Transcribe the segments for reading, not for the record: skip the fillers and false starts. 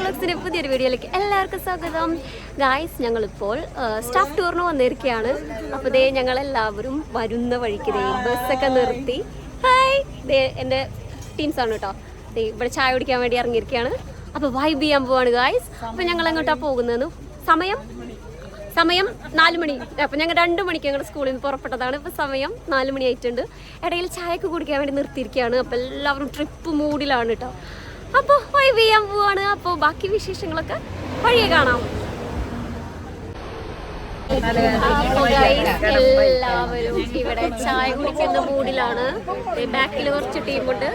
വ്ളോഗ്സിന്റെ പുതിയൊരു വീഡിയോയിലേക്ക് എല്ലാവർക്കും സ്വാഗതം. ഗായ്സ്, ഞങ്ങളിപ്പോൾ സ്റ്റാഫ് ടൂറിന് വന്നിരിക്കുകയാണ്. അപ്പോൾ ദേ ഞങ്ങളെല്ലാവരും വരുന്ന വഴിക്ക് ദേ ബസ്സൊക്കെ നിർത്തി. ഹായ്, ദേ എൻ്റെ ടീംസാണ് കേട്ടോ. ദേ ഇവിടെ ചായ കുടിക്കാൻ വേണ്ടി ഇറങ്ങിയിരിക്കുകയാണ്. അപ്പോൾ വൈബ് ചെയ്യാൻ പോവാണ് ഗായ്സ്. അപ്പോൾ ഞങ്ങൾ എങ്ങോട്ടാണ് പോകുന്നത്? സമയം 4 മണി. അപ്പം ഞങ്ങൾ 2 മണിക്ക് ഞങ്ങളുടെ സ്കൂളിൽ നിന്ന് പുറപ്പെട്ടതാണ്. ഇപ്പോൾ സമയം 4 മണി ആയിട്ടുണ്ട്. ഇടയിൽ ചായയൊക്കെ കുടിക്കാൻ വേണ്ടി നിർത്തിയിരിക്കുകയാണ്. അപ്പോൾ എല്ലാവരും ട്രിപ്പ് മൂഡിലാണ് കേട്ടോ. അപ്പോൾ വൈബ് ചെയ്യാൻ പോവാണ്. അപ്പോൾ ബാക്കി വിശേഷങ്ങളൊക്കെ വഴിയെ കാണാം. എല്ലാവരും ഇവിടെ ചായ കുടിക്കുന്ന മൂഡിലാണ്. ബാക്കിൽ കുറച്ച് ടീമുണ്ട്,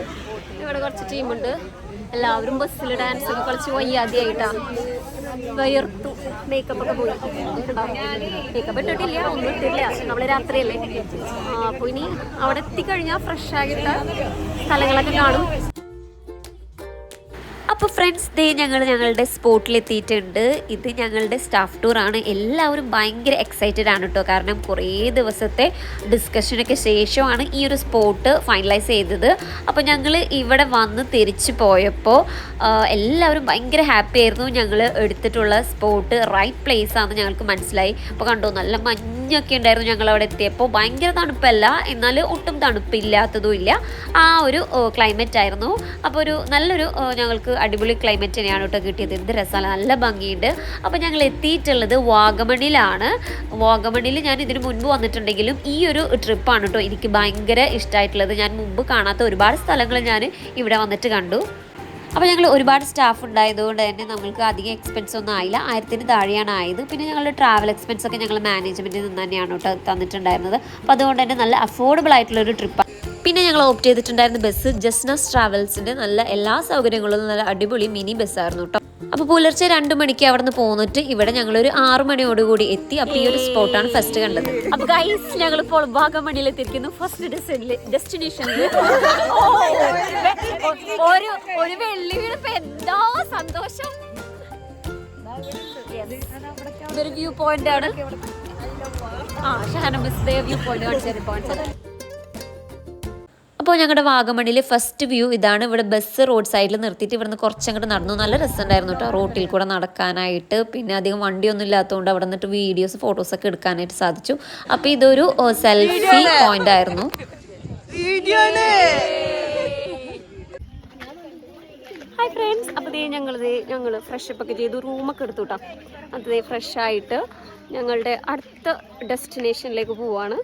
ഇവിടെ കുറച്ച് ടീമുണ്ട്. എല്ലാവരും ബസ്സിൽ ഡാൻസ് ഒക്കെ കളിച്ച് വയ്യാതെയായിട്ടാണ്. വയർത്തു, മേക്കപ്പ് ഒക്കെ പോയി. മേക്കപ്പ് ഇട്ടിട്ടില്ല, ഒന്നും ഇട്ടില്ല. പക്ഷെ നമ്മൾ രാത്രിയല്ലേ. അപ്പോൾ ഇനി അവിടെ എത്തിക്കഴിഞ്ഞാൽ ഫ്രഷ് ആയിട്ട് സ്ഥലങ്ങളൊക്കെ കാണും. അപ്പോൾ ഫ്രണ്ട്സ്, ദേ ഞങ്ങളുടെ സ്പോട്ടിലെത്തിയിട്ടുണ്ട്. ഇത് ഞങ്ങളുടെ സ്റ്റാഫ് ടൂറാണ്. എല്ലാവരും ഭയങ്കര എക്സൈറ്റഡ് ആണ് കേട്ടോ. കാരണം കുറേ ദിവസത്തെ ഡിസ്കഷനൊക്കെ ശേഷമാണ് ഈ ഒരു സ്പോട്ട് ഫൈനലൈസ് ചെയ്തത്. അപ്പോൾ ഞങ്ങൾ ഇവിടെ വന്ന് തിരിച്ചു പോയപ്പോൾ എല്ലാവരും ഭയങ്കര ഹാപ്പി ആയിരുന്നു. ഞങ്ങൾ എടുത്തിട്ടുള്ള സ്പോട്ട് റൈറ്റ് പ്ലേസ് ആണെന്ന് ഞങ്ങൾക്ക് മനസ്സിലായി. അപ്പോൾ കണ്ടോ, നല്ല മഞ്ഞൊക്കെ ഉണ്ടായിരുന്നു ഞങ്ങളവിടെ എത്തിയപ്പോൾ. ഭയങ്കര തണുപ്പല്ല, എന്നാൽ ഒട്ടും തണുപ്പില്ലാത്തതും ഇല്ല. ആ ഒരു ക്ലൈമറ്റ് ആയിരുന്നു. അപ്പോൾ ഒരു നല്ലൊരു ഞങ്ങൾക്ക് അടിപൊളി ക്ലൈമറ്റ് തന്നെയാണ് കേട്ടോ കിട്ടിയത്. എന്ത് രസമാണ്, നല്ല ഭംഗിയുണ്ട്. അപ്പോൾ ഞങ്ങൾ എത്തിയിട്ടുള്ളത് വാഗമണിലാണ്. വാഗമണിൽ ഞാൻ ഇതിന് മുൻപ് വന്നിട്ടുണ്ടെങ്കിലും ഈ ഒരു ട്രിപ്പാണ് കേട്ടോ എനിക്ക് ഭയങ്കര ഇഷ്ടമായിട്ടുള്ളത്. ഞാൻ മുമ്പ് കാണാത്ത ഒരുപാട് സ്ഥലങ്ങൾ ഞാൻ ഇവിടെ വന്നിട്ട് കണ്ടു. അപ്പോൾ ഞങ്ങൾ ഒരുപാട് സ്റ്റാഫ് ഉണ്ടായതുകൊണ്ട് തന്നെ നമ്മൾക്ക് അധികം എക്സ്പെൻസ് ഒന്നും ആയില്ല. 1000-ന് താഴെയാണ് ആയത്. പിന്നെ ഞങ്ങളുടെ ട്രാവൽ എക്സ്പെൻസ് ഒക്കെ ഞങ്ങൾ മാനേജ്മെൻറ്റിൽ നിന്ന് തന്നെയാണ് കേട്ടോ തന്നിട്ടുണ്ടായിരുന്നത്. അപ്പോൾ അതുകൊണ്ട് തന്നെ നല്ല അഫോർഡബിൾ ആയിട്ടുള്ളൊരു ട്രിപ്പാണ്. പിന്നെ ഞങ്ങൾ ഓപ്റ്റ് ചെയ്തിട്ടുണ്ടായിരുന്ന ബസ് ജസ്നസ് ട്രാവൽസിൻ്റെ നല്ല എല്ലാ സൗകര്യങ്ങളും നല്ല അടിപൊളി മിനി ബസ്സായിരുന്നു കേട്ടോ. അപ്പോൾ പുലർച്ചെ 2 മണിക്ക് അവിടെ നിന്ന് പോന്നിട്ട് ഇവിടെ ഞങ്ങളൊരു 6 മണിയോടുകൂടി എത്തി. അപ്പോൾ ഈ ഒരു സ്പോട്ടാണ് ഫസ്റ്റ് കണ്ടത്. അപ്പോൾ ഗൈസ്, ഞങ്ങളിപ്പോൾ വാഗമണിയിൽ എത്തിയിരിക്കുന്നു. ഫസ്റ്റ് ഡെസ്റ്റിനേഷനിൽ ഒരു വെള്ളി വീണപ്പോൾ എന്താ സന്തോഷം. ഇതൊരു വ്യൂ പോയിന്റ് ആണ്. Shahana miss view point. അപ്പോൾ ഞങ്ങളുടെ വാഗമണിൽ ഫസ്റ്റ് വ്യൂ ഇതാണ്. ഇവിടെ ബസ് റോഡ് സൈഡിൽ നിർത്തിയിട്ട് ഇവിടുന്ന് കുറച്ചങ്ങോട്ട് നടന്നു. നല്ല രസമുണ്ടായിരുന്നു കേട്ടോ റോട്ടിൽ കൂടെ നടക്കാനായിട്ട്. പിന്നെ അധികം വണ്ടിയൊന്നും ഇല്ലാത്തതുകൊണ്ട് അവിടെ നിന്നിട്ട് വീഡിയോസ് ഫോട്ടോസൊക്കെ എടുക്കാനായിട്ട് സാധിച്ചു. അപ്പോൾ ഇതൊരു സെൽഫി പോയിന്റ് ആയിരുന്നു. ഹായ് ഫ്രണ്ട്സ്, അപ്പോൾ ഞങ്ങൾ ഫ്രഷപ്പ് ഒക്കെ ചെയ്തു, റൂമൊക്കെ എടുത്തു കേട്ടോ. അത് ഫ്രഷായിട്ട് ഞങ്ങളുടെ അടുത്ത ഡെസ്റ്റിനേഷനിലേക്ക് പോവാണ്.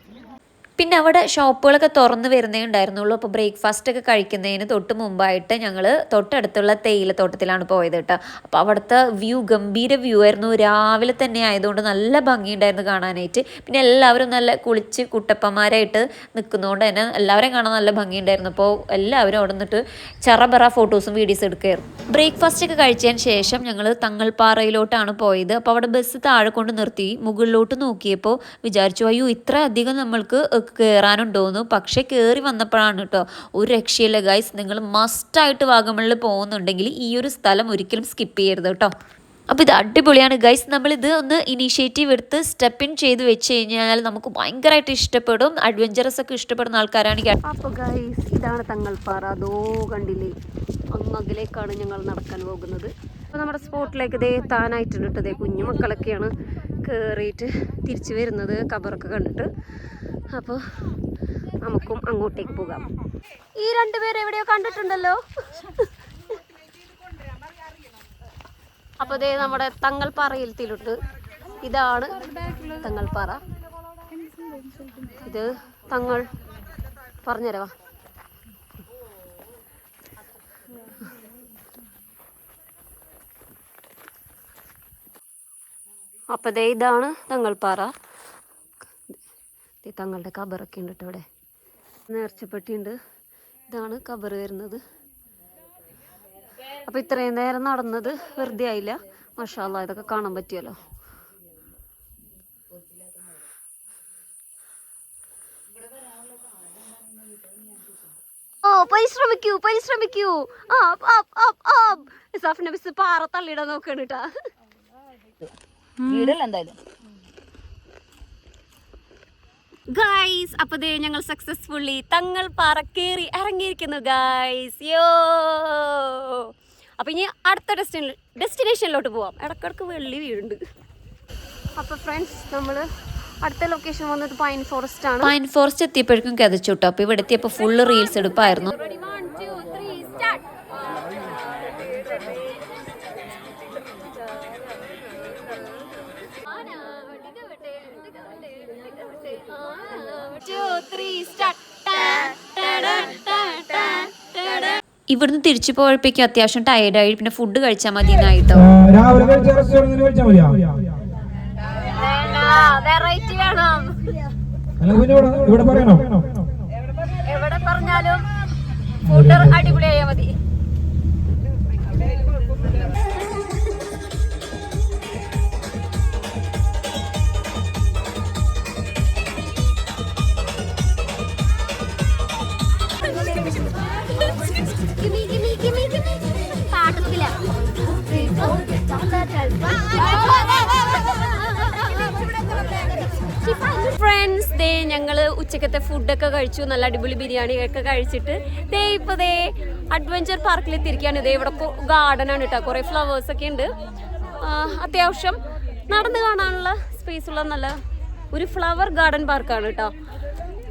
പിന്നെ അവിടെ ഷോപ്പുകളൊക്കെ തുറന്ന് വരുന്നേ ഉണ്ടായിരുന്നുള്ളൂ. അപ്പോൾ ബ്രേക്ക്ഫാസ്റ്റ് ഒക്കെ കഴിക്കുന്നതിന് തൊട്ട് മുമ്പായിട്ട് ഞങ്ങൾ തൊട്ടടുത്തുള്ള തേയിലത്തോട്ടത്തിലാണ് പോയത് കേട്ടോ. അപ്പോൾ അവിടുത്തെ വ്യൂ ഗംഭീര വ്യൂ ആയിരുന്നു. രാവിലെ തന്നെ ആയതുകൊണ്ട് നല്ല ഭംഗിയുണ്ടായിരുന്നു കാണാനായിട്ട്. പിന്നെ എല്ലാവരും നല്ല കുളിച്ച് കുട്ടപ്പന്മാരായിട്ട് നിൽക്കുന്നതുകൊണ്ട് തന്നെ എല്ലാവരെയും കാണാൻ നല്ല ഭംഗിയുണ്ടായിരുന്നു. അപ്പോൾ എല്ലാവരും അവിടെ നിന്നിട്ട് ചെറബറ ഫോട്ടോസും വീഡിയോസും എടുക്കുകയായിരുന്നു. ബ്രേക്ക്ഫാസ്റ്റ് ഒക്കെ കഴിച്ചതിന് ശേഷം ഞങ്ങൾ തങ്ങൾപ്പാറയിലോട്ടാണ് പോയത്. അപ്പോൾ അവിടെ ബസ് താഴെ കൊണ്ട് നിർത്തി. മുകളിലോട്ട് നോക്കിയപ്പോൾ വിചാരിച്ചു, അയ്യോ ഇത്ര അധികം നമ്മൾക്ക് കയറാനുണ്ടോന്നു. പക്ഷേ കയറി വന്നപ്പോഴാണ് കേട്ടോ ഒരു രക്ഷയില്ല ഗൈസ്. നിങ്ങൾ മസ്റ്റായിട്ട് വാഗമണിൽ പോകുന്നുണ്ടെങ്കിൽ ഈ ഒരു സ്ഥലം ഒരിക്കലും സ്കിപ്പ് ചെയ്യരുത് കേട്ടോ. അപ്പോൾ ഇത് അടിപൊളിയാണ് ഗൈസ്. നമ്മളിത് ഒന്ന് ഇനീഷ്യേറ്റീവ് എടുത്ത് സ്റ്റെപ്പ് ഇൻ ചെയ്ത് വെച്ച് കഴിഞ്ഞാൽ നമുക്ക് ഭയങ്കരമായിട്ട് ഇഷ്ടപ്പെടും. അഡ്വഞ്ചറസ് ഒക്കെ ഇഷ്ടപ്പെടുന്ന ആൾക്കാരാണെങ്കിൽ. അപ്പോൾ ഗൈസ്, ഇതാണ് തങ്ങൾപ്പാറ. അതോ കണ്ടില്ലേ, അങ്ങകലേക്കാണ് ഞങ്ങൾ നടക്കാൻ പോകുന്നത്. അപ്പോൾ നമ്മുടെ സ്പോട്ടിലേക്ക് ദേ താനായിട്ടുണ്ട് കേട്ടോ. ദേ കുഞ്ഞു മക്കളൊക്കെയാണ് കയറിയിട്ട് തിരിച്ചു വരുന്നത് കബറൊക്കെ കണ്ടിട്ട്. അപ്പോൾ നമുക്കും അങ്ങോട്ടേക്ക് പോകാം. ഈ 2 പേരെ എവിടെയോ കണ്ടിട്ടുണ്ടല്ലോ. അപ്പോൾ ദേ നമ്മുടെ തങ്ങൾപ്പാറയിൽ എത്തിയിട്ടുണ്ട്. ഇതാണ് തങ്ങൾപ്പാറ. ഇത് തങ്ങൾ പറഞ്ഞുതരവാ. അപ്പോൾ ദേ ഇതാണ് തങ്ങൾപ്പാറ. തങ്ങളുടെ കബറൊക്കെ ഉണ്ട് കേട്ടോ. ഇവിടെ നേർച്ചപ്പെട്ടിയുണ്ട്. ഇതാണ് കബർ വരുന്നത്. അപ്പോൾ ഇത്രയും നേരം നടന്നത് വെറുതെ ആയില്ല. മാഷാ അല്ലാഹ്, ഇതൊക്കെ കാണാൻ പറ്റിയല്ലോ. പരിശ്രമിക്കൂ. സഫ്ന മിസ് പാറ തള്ളിയിടാൻ നോക്കാണ് കേട്ടാ. ഗൈസ്, അപ്പോൾ ദേ ഞങ്ങൾ സക്സസ്ഫുള്ളി തങ്ങൾപ്പാറ കയറി ഇറങ്ങിയിരിക്കുന്നു ഗൈസ്. യോ, അപ്പോൾ ഇനി അടുത്ത ഡെസ്റ്റിനേഷനിലോട്ട് പോവാം. ഇടക്കിടക്ക് വെള്ളി വീഴുണ്ട്. അപ്പോൾ ഫ്രണ്ട്സ് നമ്മൾ അടുത്ത ലൊക്കേഷൻ വന്നത് പൈൻ ഫോറസ്റ്റ് ആണ്. പൈൻ ഫോറസ്റ്റ് എത്തിയപ്പോഴേക്കും കിതച്ചു കേട്ടോ. അപ്പോൾ ഇവിടെ എത്തിയപ്പോൾ ഫുള്ള് റീൽസ് എടുപ്പായിരുന്നു. ഇവിടുന്ന് തിരിച്ചു പോയപ്പോഴേക്കും അത്യാവശ്യം ടയർഡായി. പിന്നെ ഫുഡ് കഴിച്ചാൽ മതി എന്നായിട്ടോ. വെറൈറ്റി വേണം. എവിടെ പറഞ്ഞാലും ഫുഡ് അടിപൊളിയായാ മതി. ഫ്രണ്ട്സ്, ദേ ഞങ്ങൾ ഉച്ചക്കത്തെ ഫുഡൊക്കെ കഴിച്ചു. നല്ല അടിപൊളി ബിരിയാണി ഒക്കെ കഴിച്ചിട്ട് ദേ ഇപ്പോൾ ദേ അഡ്വഞ്ചർ പാർക്കിൽ എത്തിയിരിക്കുകയാണ്. ദേ ഇവിടെ ഗാർഡൻ ആണ് കേട്ടോ. കുറേ ഫ്ലവേഴ്സ് ഒക്കെ ഉണ്ട്. അത്യാവശ്യം നടന്ന് കാണാനുള്ള സ്പേസ് ഉള്ള നല്ല ഒരു ഫ്ലവർ ഗാർഡൻ പാർക്കാണ് കേട്ടോ.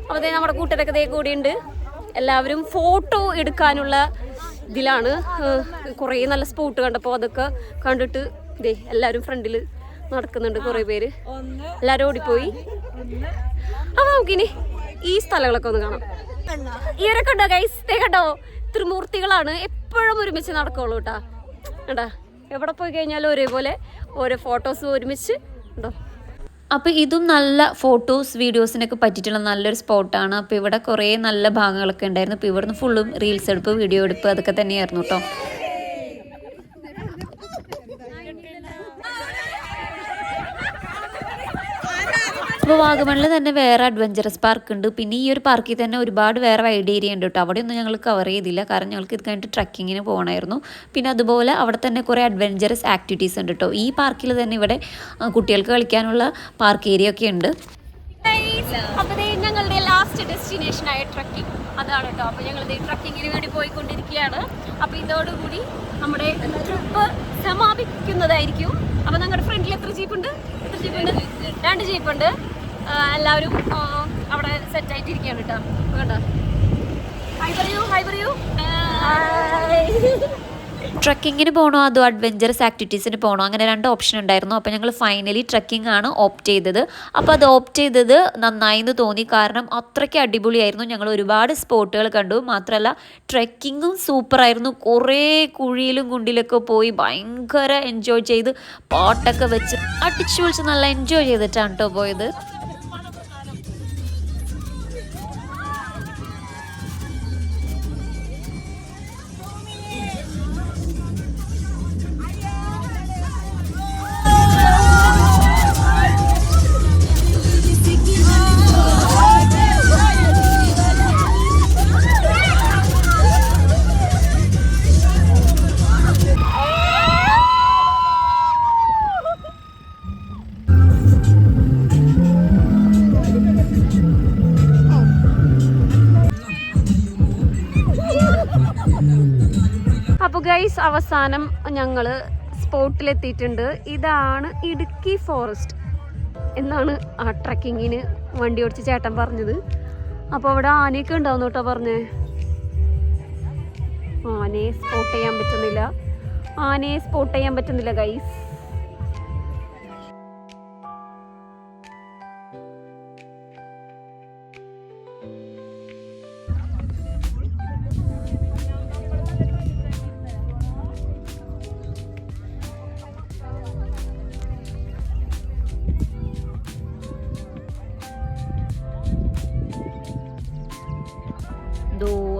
അപ്പോൾ ദേ നമ്മുടെ കൂട്ടരൊക്കെ ദേ കൂടിയുണ്ട്. എല്ലാവരും ഫോട്ടോ എടുക്കാനുള്ള ഇതിലാണ്. കുറേ നല്ല സ്പോട്ട് കണ്ടപ്പോൾ അതൊക്കെ കണ്ടിട്ട് ദേ എല്ലാവരും ഫ്രണ്ടിൽ നടക്കുന്നുണ്ട്. കുറേ പേര് എല്ലാവരും ഓടിപ്പോയി. അപ്പോൾ നമുക്കിനി ഈ സ്ഥലങ്ങളൊക്കെ ഒന്ന് കാണാം. ഇവരൊക്കെ ഉണ്ടോ ഗൈസ്? കണ്ടോ, ത്രിമൂർത്തികളാണ്. എപ്പോഴും ഒരുമിച്ച് നടക്കുള്ളൂ കേട്ടോ. കേട്ടാ, എവിടെ പോയി കഴിഞ്ഞാലും ഒരേപോലെ ഓരോ ഫോട്ടോസ് ഒരുമിച്ച് ഉണ്ടോ. അപ്പോൾ ഇതും നല്ല ഫോട്ടോസ് വീഡിയോസിനൊക്കെ പറ്റിയിട്ടുള്ള നല്ലൊരു സ്പോട്ടാണ്. അപ്പോൾ ഇവിടെ കുറേ നല്ല ഭാഗങ്ങളൊക്കെ ഉണ്ടായിരുന്നു. അപ്പോൾ ഇവിടുന്ന് ഫുള്ളും റീൽസ് എടുപ്പ്, വീഡിയോ എടുപ്പ് അതൊക്കെ തന്നെയായിരുന്നു കേട്ടോ. അപ്പോൾ വാഗമണിൽ തന്നെ വേറെ അഡ്വഞ്ചറസ് പാർക്ക് ഉണ്ട്. പിന്നെ ഈ ഒരു പാർക്കിൽ തന്നെ ഒരുപാട് വേറെ വൈഡ് ഏരിയ ഉണ്ട് കേട്ടോ. അവിടെയൊന്നും ഞങ്ങൾ കവർ ചെയ്തില്ല, കാരണം ഞങ്ങൾക്ക് ഇത് കഴിഞ്ഞിട്ട് ട്രക്കിങ്ങിന് പോകണമായിരുന്നു. പിന്നെ അതുപോലെ അവിടെ തന്നെ കുറേ അഡ്വഞ്ചറസ് ആക്ടിവിറ്റീസ് ഉണ്ട് കേട്ടോ. ഈ പാർക്കിൽ തന്നെ ഇവിടെ കുട്ടികൾക്ക് കളിക്കാനുള്ള പാർക്ക് ഏരിയ ഒക്കെ ഉണ്ട്. അപ്പോൾ ഞങ്ങളുടെ ലാസ്റ്റ് ഡെസ്റ്റിനേഷനായ ട്രക്കിംഗ് അതാണ് കേട്ടോ. അപ്പോൾ ഞങ്ങൾ ട്രക്കിങ്ങിന് വേണ്ടി പോയിക്കൊണ്ടിരിക്കുകയാണ്. അപ്പോൾ ഇതോടുകൂടി നമ്മുടെ ട്രിപ്പ് സമാപിക്കുന്നതായിരിക്കും. അപ്പോൾ ഞങ്ങളുടെ ഫ്രണ്ടിൽ എത്ര ജീപ്പുണ്ട്? 2 ജീപ്പുണ്ട്. എല്ലാവരും അവിടെ സെറ്റ് ആയിട്ടിരിക്കുകയാണ് കേട്ടോ. കേട്ടോ, ഹൈ പറയൂ. ട്രക്കിങ്ങിന് പോകണോ അതോ അഡ്വഞ്ചറസ് ആക്ടിവിറ്റീസിന് പോകണോ, അങ്ങനെ 2 ഓപ്ഷൻ ഉണ്ടായിരുന്നു. അപ്പോൾ ഞങ്ങൾ ഫൈനലി ട്രക്കിംഗ് ആണ് ഓപ്റ്റ് ചെയ്തത്. അപ്പോൾ അത് ഓപ്റ്റ് ചെയ്തത് നന്നായി എന്ന് തോന്നി, കാരണം അത്രയ്ക്ക് അടിപൊളിയായിരുന്നു. ഞങ്ങൾ ഒരുപാട് സ്പോട്ടുകൾ കണ്ടു. മാത്രമല്ല ട്രക്കിങ്ങും സൂപ്പറായിരുന്നു. കുറേ കുഴിയിലും കുണ്ടിലൊക്കെ പോയി ഭയങ്കര എൻജോയ് ചെയ്ത് പാട്ടൊക്കെ വെച്ച് അടിച്ചു പൊളിച്ച് നല്ല എൻജോയ് ചെയ്തിട്ടാണ് കേട്ടോ പോയത്. അപ്പോൾ ഗൈസ്, അവസാനം ഞങ്ങൾ സ്പോട്ടിലെത്തിയിട്ടുണ്ട്. ഇതാണ് ഇടുക്കി ഫോറസ്റ്റ് എന്നാണ് ആ ട്രക്കിങ്ങിന് വണ്ടി ഓടിച്ച് ചേട്ടൻ പറഞ്ഞത്. അപ്പോൾ അവിടെ ആനയൊക്കെ ഉണ്ടാവും കേട്ടോ പറഞ്ഞേ. ആനയെ സ്പോട്ട് ചെയ്യാൻ പറ്റുന്നില്ല ഗൈസ്.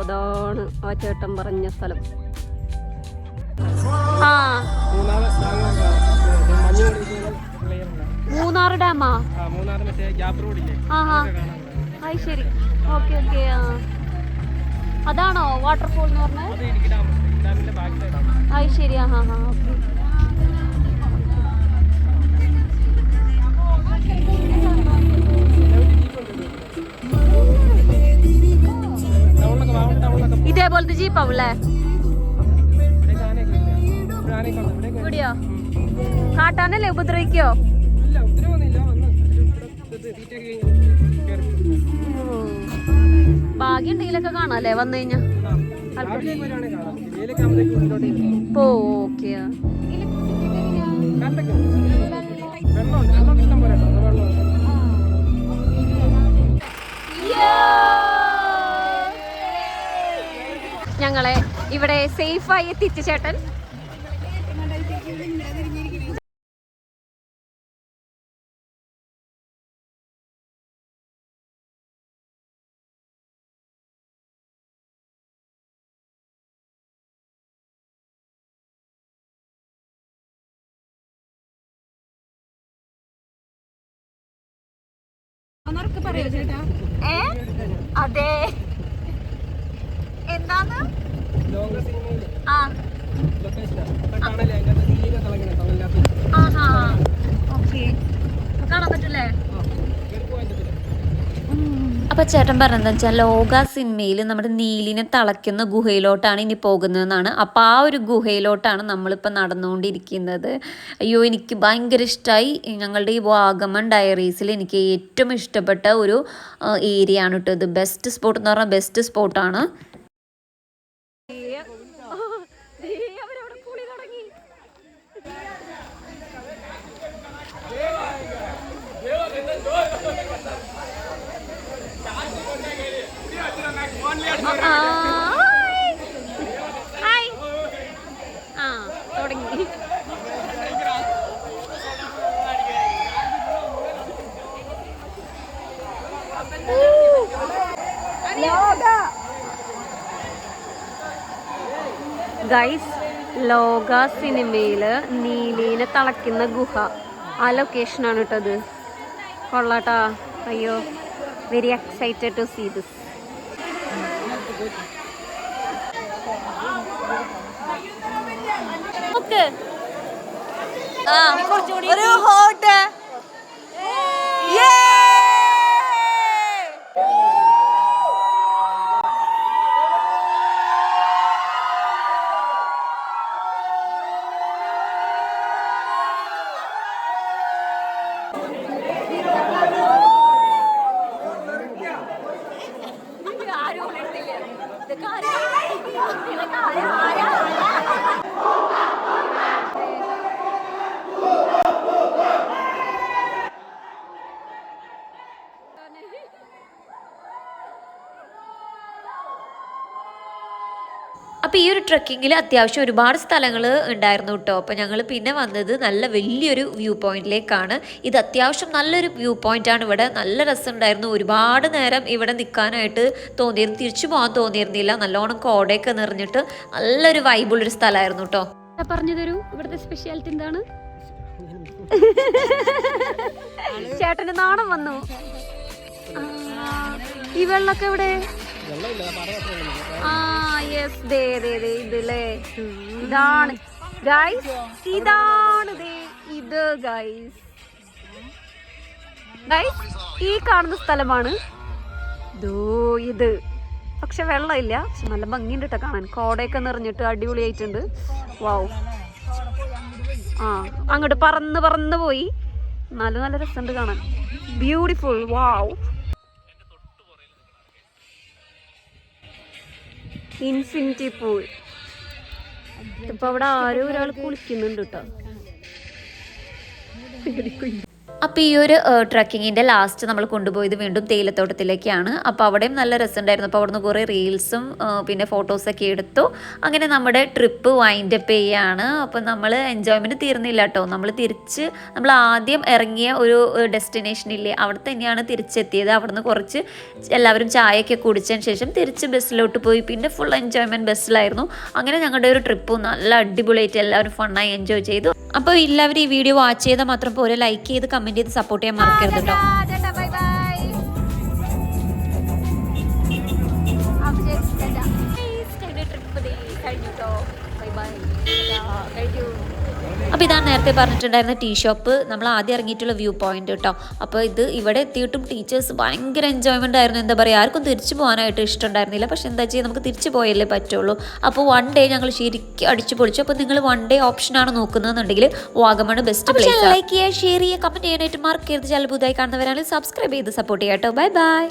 അതാണ് ആ ചേട്ടൻ പറഞ്ഞ സ്ഥലം. മൂന്നാർ ഡാമാ? അത് ശരി. ഓക്കെ. അതാണോ വാട്ടർഫോൾ എന്ന് പറഞ്ഞത്? അത് ശരി. ഓക്കെ. ഇതേപോലത്തെ ജീപ്പാവൂല്ലേ? ഇവിടെയോ? കാട്ടാനല്ലേ ഉപദ്രവിക്കോ? ഭാഗ്യം ഉണ്ടെങ്കിലൊക്കെ കാണാല്ലേ വന്നു കഴിഞ്ഞാ. ഓക്കെ. ഞങ്ങളെ ഇവിടെ സേഫായി എത്തിച്ചു ചേട്ടൻ. അതെ, എന്താന്ന് കാണാൻ പറ്റില്ലേ? അപ്പോൾ ചേട്ടൻ പറഞ്ഞതെന്ന് വെച്ചാൽ ലോക സിനിമയിൽ നമ്മുടെ നീലിനെ തളയ്ക്കുന്ന ഗുഹയിലോട്ടാണ് ഇനി പോകുന്നതെന്നാണ്. അപ്പോൾ ആ ഒരു ഗുഹയിലോട്ടാണ് നമ്മളിപ്പോൾ നടന്നുകൊണ്ടിരിക്കുന്നത്. അയ്യോ, എനിക്ക് ഭയങ്കര ഇഷ്ടമായി. ഞങ്ങളുടെ ഈ വാഗമൺ ഡയറീസിൽ എനിക്ക് ഏറ്റവും ഇഷ്ടപ്പെട്ട ഒരു ഏരിയ ആണ് കേട്ടോ ഇത്. ബെസ്റ്റ് സ്പോട്ട് എന്ന് പറഞ്ഞാൽ ബെസ്റ്റ് സ്പോട്ടാണ്. തുടങ്ങി. ഗൈസ്, ലോക സിനിമയില് നീലിനെ തളയ്ക്കുന്ന ഗുഹ ആ ലൊക്കേഷനാണ് കേട്ടത്. കൊള്ളാട്ടാ. അയ്യോ, very excited to see this. ഒരു ഹോട്ട് അപ്പോൾ ഈ ഒരു ട്രക്കിങ്ങിൽ അത്യാവശ്യം ഒരുപാട് സ്ഥലങ്ങൾ ഉണ്ടായിരുന്നു കേട്ടോ. അപ്പോൾ ഞങ്ങൾ പിന്നെ വന്നത് നല്ല വലിയൊരു വ്യൂ പോയിന്റിലേക്കാണ്. ഇത് അത്യാവശ്യം നല്ലൊരു വ്യൂ പോയിന്റാണ്. ഇവിടെ നല്ല രസമുണ്ടായിരുന്നു. ഒരുപാട് നേരം ഇവിടെ നിൽക്കാനായിട്ട് തോന്നിയിരുന്നു. തിരിച്ചു പോകാൻ തോന്നിയിരുന്നില്ല. നല്ലോണം കോടയൊക്കെ നിറഞ്ഞിട്ട് നല്ലൊരു വൈബുള്ളൊരു സ്ഥലമായിരുന്നു കേട്ടോ. പറഞ്ഞു തരൂ, ഇവിടുത്തെ സ്പെഷ്യാലിറ്റി എന്താണ്? ചേട്ടന് നാണം വന്നു. ഈ വെള്ളമൊക്കെ ഇവിടെ ഇതല്ലേ, ഇതാണ് ഗൈസ്, ഇതാണ് ഇത് ഗൈസ്. ഈ കാണുന്ന സ്ഥലമാണ് ഇത്. പക്ഷെ വെള്ളമില്ല, പക്ഷെ നല്ല ഭംഗിയുണ്ട് കേട്ടോ കാണാൻ. കോടയൊക്കെ നിറഞ്ഞിട്ട് അടിപൊളിയായിട്ടുണ്ട്. വാവ്. അങ്ങോട്ട് പറന്ന് പറന്ന് പോയി. നല്ല രസമുണ്ട് കാണാൻ. ബ്യൂട്ടിഫുൾ. വാവ്. Infinity pool. ഇപ്പൊ അവിടെ ആരോ ഒരാൾ കുളിക്കുന്നുണ്ട് കേട്ടോ. അപ്പോൾ ഈ ഒരു ട്രക്കിങ്ങിൻ്റെ ലാസ്റ്റ് നമ്മൾ കൊണ്ടുപോയത് വീണ്ടും തേയിലത്തോട്ടത്തിലേക്കാണ്. അപ്പോൾ അവിടെയും നല്ല രസമുണ്ടായിരുന്നു. അപ്പോൾ അവിടുന്ന് കുറേ റീൽസും പിന്നെ ഫോട്ടോസൊക്കെ എടുത്തു. അങ്ങനെ നമ്മുടെ ട്രിപ്പ് വൈൻഡപ്പ് ചെയ്യുകയാണ്. അപ്പോൾ നമ്മൾ എൻജോയ്മെൻറ്റ് തീർന്നില്ല കേട്ടോ. നമ്മൾ ആദ്യം ഇറങ്ങിയ ഒരു ഡെസ്റ്റിനേഷനില്ലേ, അവിടെ തന്നെയാണ് തിരിച്ചെത്തിയത്. അവിടുന്ന് കുറച്ച് എല്ലാവരും ചായയൊക്കെ കുടിച്ചതിന് ശേഷം തിരിച്ച് ബസ്സിലോട്ട് പോയി. പിന്നെ ഫുൾ എൻജോയ്മെൻറ്റ് ബസ്സിലായിരുന്നു. അങ്ങനെ ഞങ്ങളുടെ ഒരു ട്രിപ്പ് നല്ല അടിപൊളിയായിട്ട് എല്ലാവരും ഫണ്ണായി എൻജോയ് ചെയ്തു. അപ്പോൾ എല്ലാവരും ഈ വീഡിയോ വാച്ച് ചെയ്താൽ മാത്രം പോരെ, ലൈക്ക് ചെയ്ത് കമൻറ്റ് ചെയ്ത് സപ്പോർട്ട് ചെയ്യാൻ മറക്കരുത് കേട്ടോ. അപ്പോൾ ഇതാണ് നേരത്തെ പറഞ്ഞിട്ടുണ്ടായിരുന്ന ടീ ഷോപ്പ്, നമ്മൾ ആദ്യം ഇറങ്ങിയിട്ടുള്ള വ്യൂ പോയിന്റ് കേട്ടോ. അപ്പോൾ ഇത് ഇവിടെ എത്തിയിട്ടും ടീച്ചേഴ്സ് ഭയങ്കര എൻജോയ്മെൻ്റ് ആയിരുന്നു. എന്താ പറയുക, ആർക്കും തിരിച്ചു പോകാനായിട്ട് ഇഷ്ടമുണ്ടായിരുന്നില്ല. പക്ഷേ എന്താ ചെയ്യുക, നമുക്ക് തിരിച്ചു പോയല്ലേ പറ്റുള്ളൂ. അപ്പോൾ 1 ഡേ ഞങ്ങൾ ശരിക്കും അടിച്ചു പൊളിച്ചു. അപ്പോൾ നിങ്ങൾ 1 ഡേ ഓപ്ഷനാണ് നോക്കുന്നതെന്നുണ്ടെങ്കിൽ വാഗമൺ ബെസ്റ്റ് പ്ലേസ്. ലൈക്ക് ചെയ്യുക, ഷെയർ ചെയ്യുക, കമൻറ്റ് ചെയ്യാനായിട്ട് മറക്കരുത്. ചാനൽ പുതുതായി കാണുന്നവരാണെങ്കിൽ സബ്സ്ക്രൈബ് ചെയ്ത് സപ്പോർട്ട് ചെയ്യാം കേട്ടോ. Bye bye.